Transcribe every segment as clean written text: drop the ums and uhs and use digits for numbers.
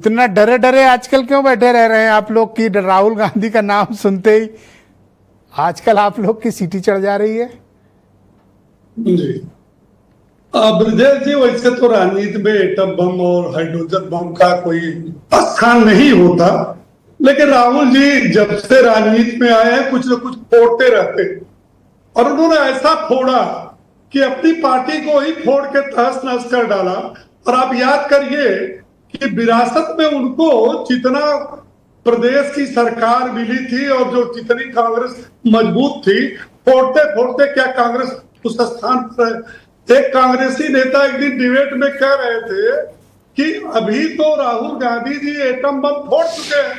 इतना डरे डरे आजकल क्यों बैठे रह रहे हैं आप लोग की? राहुल गांधी का नाम सुनते ही आजकल आप लोग की सीटी चढ़ जा रही है। जी ब्रजेश जी, वैसे तो राजनीति में एटम बम और हाइड्रोजन बम का कोई स्थान नहीं होता, लेकिन राहुल जी जब से राजनीति में आए हैं कुछ न कुछ फोड़ते रहते हैं और उन्होंने ऐसा फोड़ा कि अपनी पार्टी को ही फोड़ के तहस नहस कर डाला। और आप याद करिए कि विरासत में उनको जितना प्रदेश की सरकार मिली थी और जो जितनी कांग्रेस मजबूत थी, फोड़ते फोड़ते क्या कांग्रेस उस स्थान पर है। एक कांग्रेसी नेता एक दिन डिबेट में कह रहे थे कि अभी तो राहुल गांधी जी एटम बम फोड़ चुके हैं,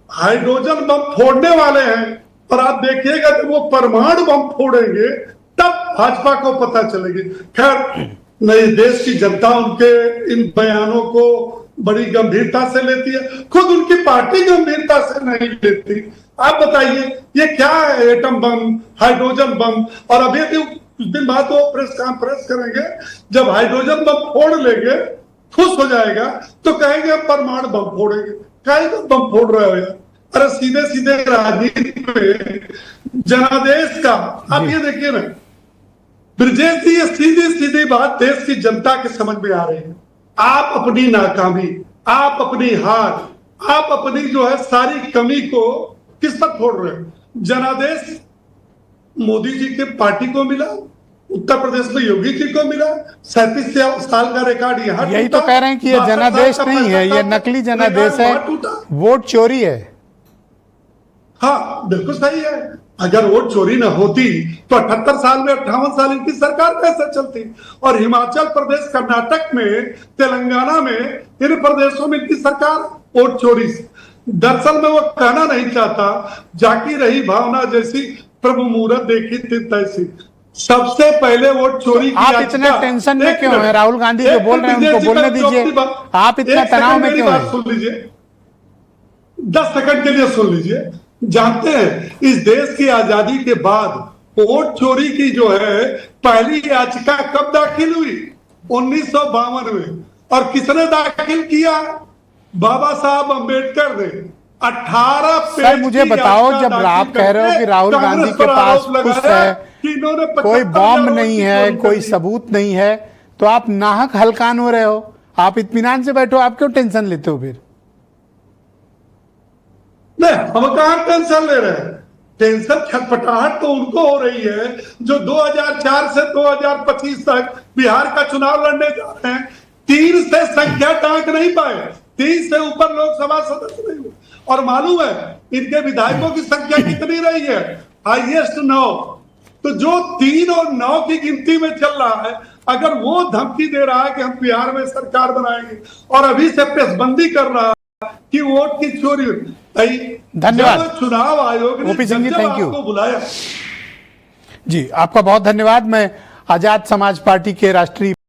हाइड्रोजन बम फोड़ने वाले हैं, और आप देखिएगा जब वो परमाणु बम फोड़ेंगे तब भाजपा को पता चलेगी। खैर, नई देश की जनता उनके इन बयानों को बड़ी गंभीरता से लेती है, खुद उनकी पार्टी गंभीरता से नहीं लेती। आप बताइए ये क्या है एटम बम, हाइड्रोजन बम? और अभी कुछ दिन बाद वो प्रेस कॉन्फ्रेंस करेंगे, जब हाइड्रोजन बम फोड़ लेंगे खुश हो जाएगा तो कहेंगे हम परमाणु बम फोड़ेंगे। काहे बम फोड़ रहे हो यार? अरे सीधे सीधे राजनीति में जनादेश का आप ये देखिए ना ब्रजेश जी, ये सीधी सीधी बात देश की जनता के समझ में आ रही है। आप अपनी नाकामी, आप अपनी हार, आप अपनी जो है सारी कमी को किस पर फोड़ रहे हैं? जनादेश मोदी जी के पार्टी को मिला, उत्तर प्रदेश में योगी जी को मिला, 37 साल का रिकॉर्ड यहाँ यही तो कह रहे हैं कि ये जनादेश नहीं है, ये नकली जनादेश है, वोट चोरी है। हाँ बिल्कुल सही है। अगर वोट चोरी न होती तो 78 साल में 58 साल इनकी सरकार कैसे चलती? और हिमाचल प्रदेश, कर्नाटक में, तेलंगाना में, इन प्रदेशों में इनकी सरकार वोट चोरी से। दरअसल में वो कहना नहीं चाहता, जाकी रही भावना जैसी प्रभु मुहूर्त देखी थी तैसी। सबसे पहले वोट चोरी की। आप इतने टेंशन में क्यों हैं? राहुल गांधी जो बोल रहे हैं उनको बोलने दीजिए। आप इतना तनाव में क्यों हैं? सुन लीजिए, 10 सेकंड के लिए सुन लीजिए। जानते हैं इस देश की आजादी के बाद वोट चोरी की जो है पहली याचिका कब दाखिल हुई? 1952 में। और किसने दाखिल किया? बाबा साहब अंबेडकर ने। 18 पेज। सर मुझे बताओ, जब आप कह रहे हो कि राहुल गांधी के पास कुछ है, कोई बॉम्ब नहीं है, कोई सबूत नहीं है, तो आप नाहक हलकान हो रहे हो। आप इत्मीनान से बैठो, आप क्यों टेंशन लेते हो? फिर नहीं, हम कहां टेंशन ले रहे हैं? टेंशन छटपटाहट तो उनको हो रही है जो 2004 से 2025 तक बिहार का चुनाव लड़ने जा रहे हैं। 3 से संख्या टांक नहीं पाए, 3 से ऊपर लोकसभा सदस्य नहीं हुए। और मालूम है इनके विधायकों की संख्या कितनी रही है? हाईएस्ट 9। तो जो 3 और 9 की गिनती में चल रहा है, अगर वो धमकी दे रहा है कि हम बिहार में सरकार बनाएंगे और अभी से पेशबंदी कर रहा है कि वोट की चोरी। धन्यवाद। चुनाव आयोग ने OP Singh ji, thank you. बुलाया। जी आपका बहुत धन्यवाद। मैं आजाद समाज पार्टी के राष्ट्रीय